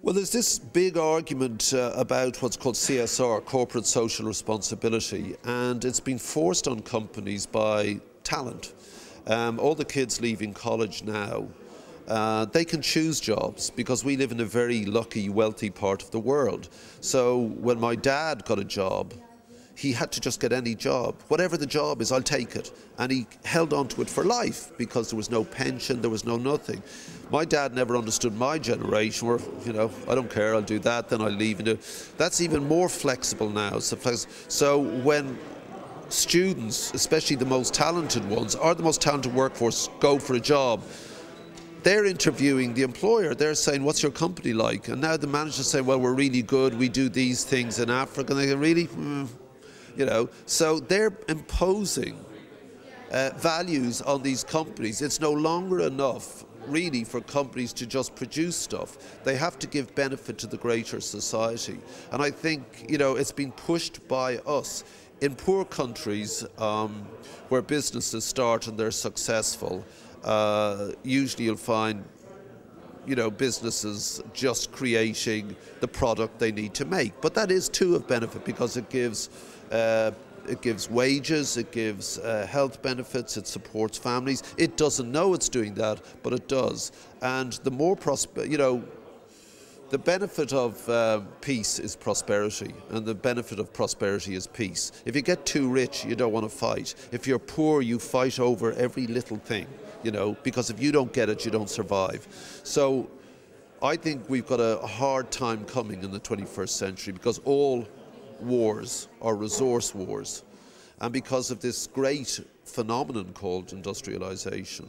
Well, there's this big argument about what's called CSR, corporate social responsibility, and it's been forced on companies by talent. All the kids leaving college now, they can choose jobs because we live in a very lucky, wealthy part of the world. So when my dad got a job, he had to just get any job. Whatever the job is, I'll take it. And he held on to it for life because there was no pension, there was no nothing. My dad never understood my generation where, I don't care, I'll do that, then I'll leave. That's even more flexible now. So when students, especially the most talented ones, or the most talented workforce, go for a job, they're interviewing the employer. They're saying, what's your company like? And now the managers say, well, we're really good, we do these things in Africa. And they go, really? So they're imposing values on these companies. It's no longer enough, really, for companies to just produce stuff. They have to give benefit to the greater society. And I think, it's been pushed by us. In poor countries where businesses start and they're successful, usually you'll find businesses just creating the product they need to make. But that is too of benefit because it gives wages, it gives health benefits, it supports families. It doesn't know it's doing that, but it does. And the more the benefit of peace is prosperity, and the benefit of prosperity is peace. If you get too rich, you don't want to fight. If you're poor, you fight over every little thing, because if you don't get it, you don't survive. So I think we've got a hard time coming in the 21st century because all wars are resource wars, and because of this great phenomenon called industrialization,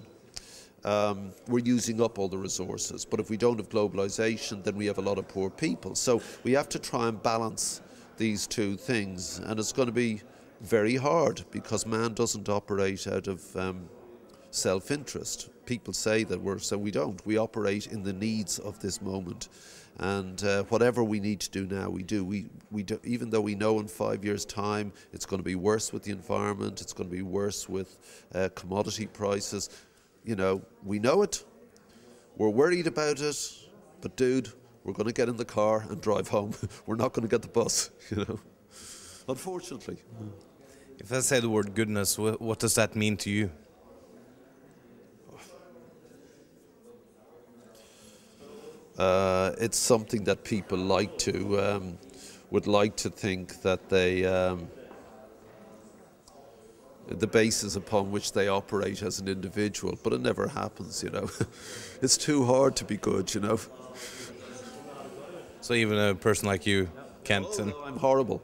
we're using up all the resources. But if we don't have globalization, then we have a lot of poor people. So we have to try and balance these two things, and it's going to be very hard because man doesn't operate out of self-interest. People say that we don't. We operate in the needs of this moment. And whatever we need to do now, we do. We do. Even though we know in 5 years' time it's going to be worse with the environment, it's going to be worse with commodity prices. We know it. We're worried about it. But dude, we're going to get in the car and drive home. We're not going to get the bus, Unfortunately. If I say the word goodness, what does that mean to you? It's something that people would like to think that they, the basis upon which they operate as an individual, but it never happens, It's too hard to be good, So even a person like you can't... Oh, no, I'm horrible.